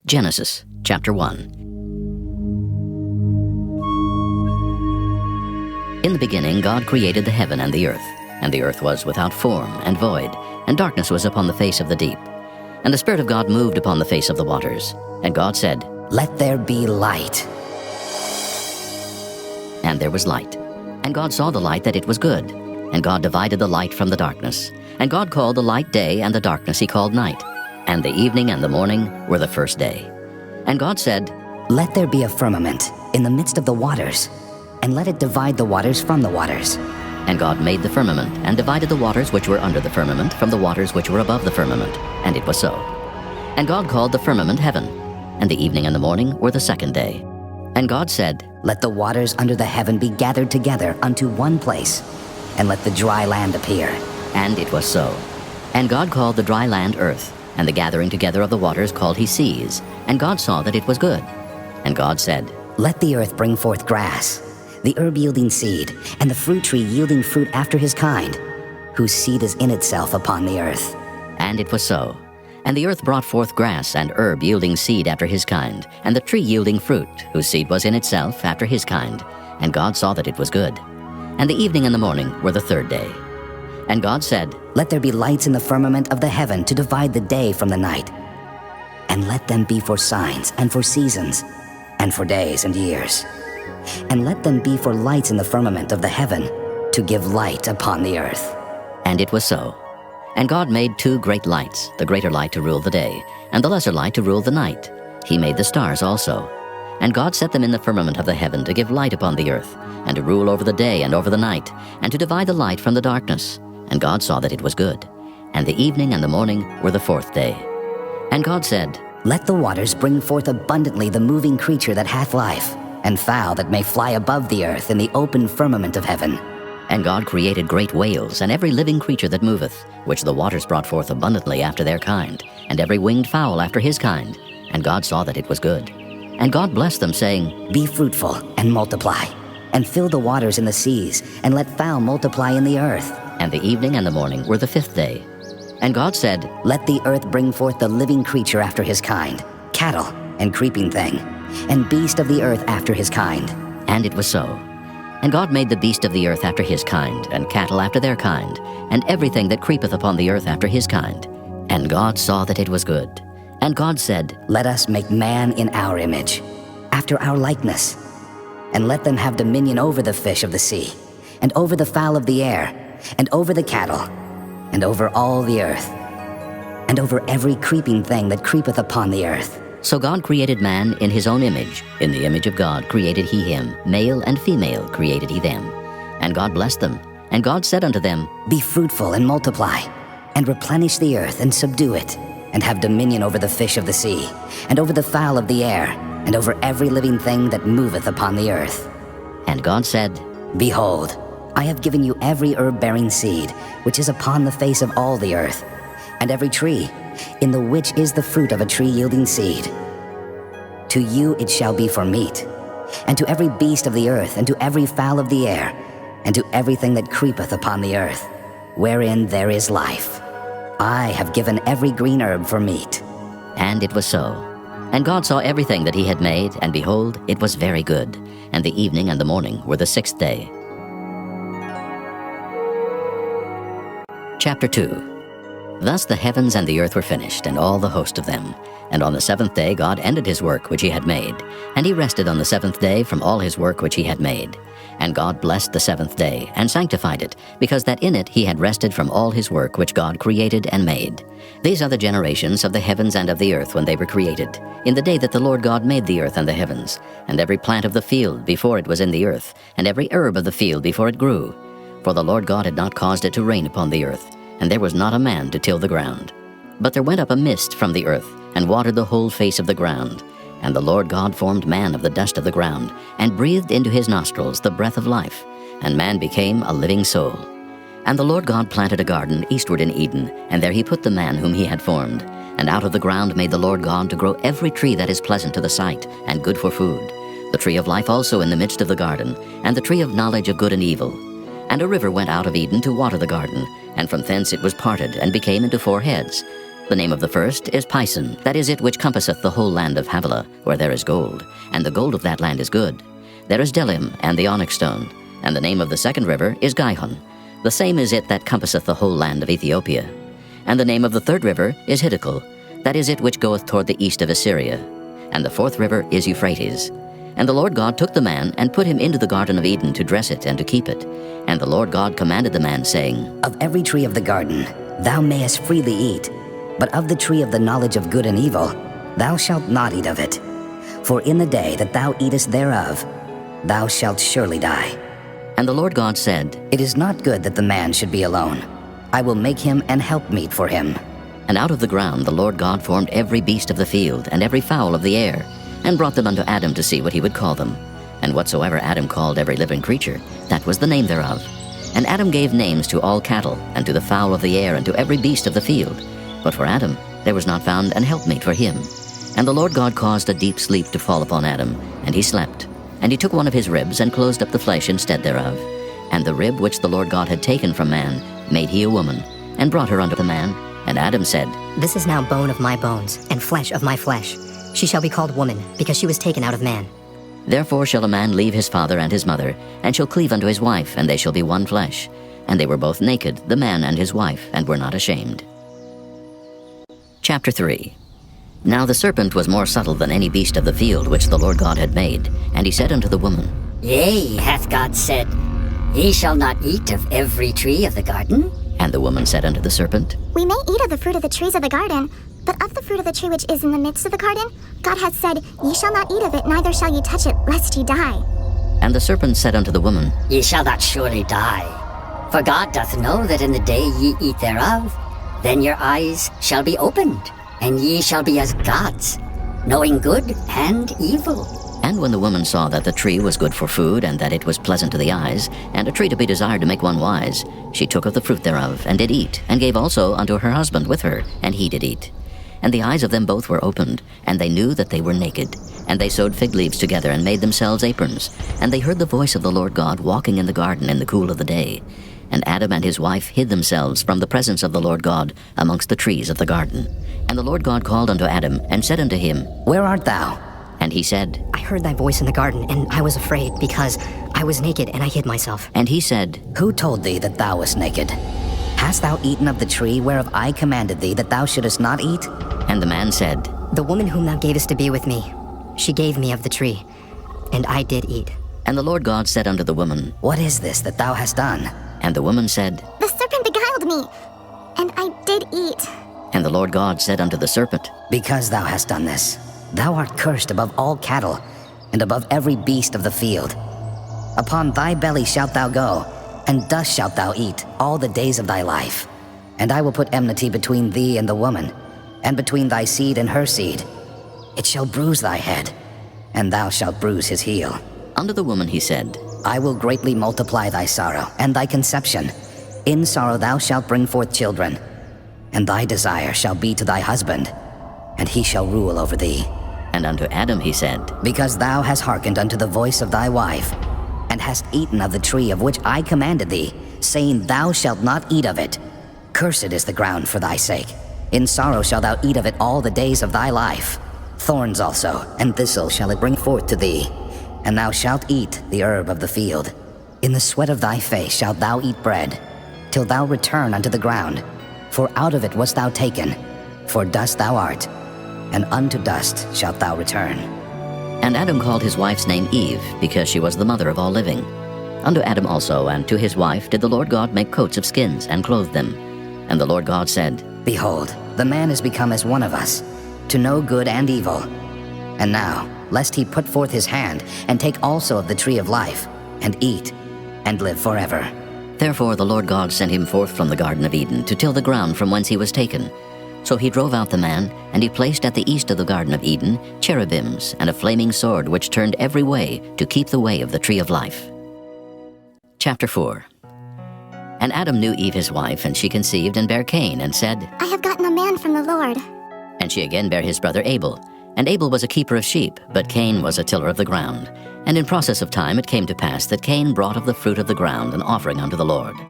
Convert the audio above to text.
Genesis chapter 1. In the beginning God created the heaven and the earth was without form and void, and darkness was upon the face of the deep. And the Spirit of God moved upon the face of the waters. And God said, "Let there be light." And there was light. And God saw the light that it was good. And God divided the light from the darkness. And God called the light day, and the darkness he called night. And the evening and the morning were the first day. And God said, "Let there be a firmament in the midst of the waters, and let it divide the waters from the waters." And God made the firmament, and divided the waters which were under the firmament from the waters which were above the firmament. And it was so. And God called the firmament heaven. And the evening and the morning were the second day. And God said, "Let the waters under the heaven be gathered together unto one place, and let the dry land appear." And it was so. And God called the dry land earth, and the gathering together of the waters called he seas. And God saw that it was good. And God said, "Let the earth bring forth grass, the herb yielding seed, and the fruit tree yielding fruit after his kind, whose seed is in itself upon the earth." And it was so. And the earth brought forth grass and herb yielding seed after his kind, and the tree yielding fruit, whose seed was in itself after his kind. And God saw that it was good. And the evening and the morning were the third day. And God said, "Let there be lights in the firmament of the heaven to divide the day from the night, and let them be for signs and for seasons and for days and years. And let them be for lights in the firmament of the heaven to give light upon the earth." And it was so. And God made two great lights, the greater light to rule the day, and the lesser light to rule the night. He made the stars also. And God set them in the firmament of the heaven to give light upon the earth, and to rule over the day and over the night, and to divide the light from the darkness. And God saw that it was good. And the evening and the morning were the fourth day. And God said, "Let the waters bring forth abundantly the moving creature that hath life, and fowl that may fly above the earth in the open firmament of heaven." And God created great whales, and every living creature that moveth, which the waters brought forth abundantly after their kind, and every winged fowl after his kind. And God saw that it was good. And God blessed them, saying, "Be fruitful and multiply, and fill the waters in the seas, and let fowl multiply in the earth." And the evening and the morning were the fifth day. And God said, "Let the earth bring forth the living creature after his kind, cattle and creeping thing, and beast of the earth after his kind." And it was so. And God made the beast of the earth after his kind, and cattle after their kind, and everything that creepeth upon the earth after his kind. And God saw that it was good. And God said, "Let us make man in our image, after our likeness, and let them have dominion over the fish of the sea, and over the fowl of the air, and over the cattle, and over all the earth, and over every creeping thing that creepeth upon the earth." So God created man in his own image. In the image of God created he him. Male and female created he them. And God blessed them. And God said unto them, "Be fruitful and multiply, and replenish the earth and subdue it, and have dominion over the fish of the sea, and over the fowl of the air, and over every living thing that moveth upon the earth." And God said, "Behold, I have given you every herb-bearing seed, which is upon the face of all the earth, and every tree, in the which is the fruit of a tree yielding seed. To you it shall be for meat, and to every beast of the earth, and to every fowl of the air, and to everything that creepeth upon the earth, wherein there is life. I have given every green herb for meat." And it was so. And God saw everything that he had made, and behold, it was very good. And the evening and the morning were the sixth day. Chapter 2. Thus the heavens and the earth were finished, and all the host of them. And on the seventh day God ended his work which he had made. And he rested on the seventh day from all his work which he had made. And God blessed the seventh day, and sanctified it, because that in it he had rested from all his work which God created and made. These are the generations of the heavens and of the earth when they were created, in the day that the Lord God made the earth and the heavens, and every plant of the field before it was in the earth, and every herb of the field before it grew. For the Lord God had not caused it to rain upon the earth, and there was not a man to till the ground. But there went up a mist from the earth, and watered the whole face of the ground. And the Lord God formed man of the dust of the ground, and breathed into his nostrils the breath of life, and man became a living soul. And the Lord God planted a garden eastward in Eden, and there he put the man whom he had formed. And out of the ground made the Lord God to grow every tree that is pleasant to the sight, and good for food, the tree of life also in the midst of the garden, and the tree of knowledge of good and evil. And a river went out of Eden to water the garden, and from thence it was parted, and became into 4 heads. The name of the first is Pison, that is it which compasseth the whole land of Havilah, where there is gold, and the gold of that land is good. There is Delim, and the onyx stone. And the name of the second river is Gihon. The same is it that compasseth the whole land of Ethiopia. And the name of the third river is Hiddekel, that is it which goeth toward the east of Assyria. And the fourth river is Euphrates. And the Lord God took the man, and put him into the garden of Eden to dress it and to keep it. And the Lord God commanded the man, saying, Of every tree of the garden thou mayest freely eat, but of the tree of the knowledge of good and evil thou shalt not eat of it. For in the day that thou eatest thereof, thou shalt surely die. And the Lord God said, It is not good that the man should be alone. I will make him an helpmeet for him. And out of the ground the Lord God formed every beast of the field, and every fowl of the air, and brought them unto Adam to see what he would call them. And whatsoever Adam called every living creature, that was the name thereof. And Adam gave names to all cattle, and to the fowl of the air, and to every beast of the field. But for Adam there was not found an helpmeet for him. And the Lord God caused a deep sleep to fall upon Adam, and he slept. And he took one of his ribs, and closed up the flesh instead thereof. And the rib which the Lord God had taken from man made he a woman, and brought her unto the man. And Adam said, This is now bone of my bones, and flesh of my flesh. She shall be called woman, because she was taken out of man. Therefore shall a man leave his father and his mother, and shall cleave unto his wife, and they shall be one flesh. And they were both naked, the man and his wife, and were not ashamed. Chapter 3. Now the serpent was more subtle than any beast of the field which the Lord God had made. And he said unto the woman, Yea, hath God said, Ye shall not eat of every tree of the garden? And the woman said unto the serpent, We may eat of the fruit of the trees of the garden, but of the fruit of the tree which is in the midst of the garden, God hath said, Ye shall not eat of it, neither shall ye touch it, lest ye die. And the serpent said unto the woman, Ye shall not surely die. For God doth know that in the day ye eat thereof, then your eyes shall be opened, and ye shall be as gods, knowing good and evil. And when the woman saw that the tree was good for food, and that it was pleasant to the eyes, and a tree to be desired to make one wise, she took of the fruit thereof, and did eat, and gave also unto her husband with her, and he did eat. And the eyes of them both were opened, and they knew that they were naked. And they sewed fig leaves together, and made themselves aprons. And they heard the voice of the Lord God walking in the garden in the cool of the day. And Adam and his wife hid themselves from the presence of the Lord God amongst the trees of the garden. And the Lord God called unto Adam, and said unto him, Where art thou? And he said, I heard thy voice in the garden, and I was afraid, because I was naked, and I hid myself. And he said, Who told thee that thou wast naked? Hast thou eaten of the tree whereof I commanded thee that thou shouldest not eat? And the man said, The woman whom thou gavest to be with me, she gave me of the tree, and I did eat. And the Lord God said unto the woman, What is this that thou hast done? And the woman said, The serpent beguiled me, and I did eat. And the Lord God said unto the serpent, Because thou hast done this, thou art cursed above all cattle, and above every beast of the field. Upon thy belly shalt thou go, and dust shalt thou eat all the days of thy life. And I will put enmity between thee and the woman, and between thy seed and her seed. It shall bruise thy head, and thou shalt bruise his heel. Unto the woman he said, I will greatly multiply thy sorrow, and thy conception. In sorrow thou shalt bring forth children, and thy desire shall be to thy husband, and he shall rule over thee. And unto Adam he said, Because thou hast hearkened unto the voice of thy wife, and hast eaten of the tree of which I commanded thee, saying, Thou shalt not eat of it. Cursed is the ground for thy sake. In sorrow shalt thou eat of it all the days of thy life. Thorns also, and thistles shall it bring forth to thee. And thou shalt eat the herb of the field. In the sweat of thy face shalt thou eat bread, till thou return unto the ground. For out of it wast thou taken, for dust thou art, and unto dust shalt thou return. And Adam called his wife's name Eve, because she was the mother of all living. Unto Adam also and to his wife did the Lord God make coats of skins, and clothe them. And the Lord God said, Behold, the man is become as one of us, to know good and evil. And now, lest he put forth his hand, and take also of the tree of life, and eat, and live forever. Therefore the Lord God sent him forth from the Garden of Eden to till the ground from whence he was taken. So he drove out the man, and he placed at the east of the Garden of Eden cherubims and a flaming sword which turned every way to keep the way of the tree of life. Chapter 4. And Adam knew Eve his wife, and she conceived and bare Cain, and said, I have gotten a man from the Lord. And she again bare his brother Abel. And Abel was a keeper of sheep, but Cain was a tiller of the ground. And in process of time it came to pass that Cain brought of the fruit of the ground an offering unto the Lord.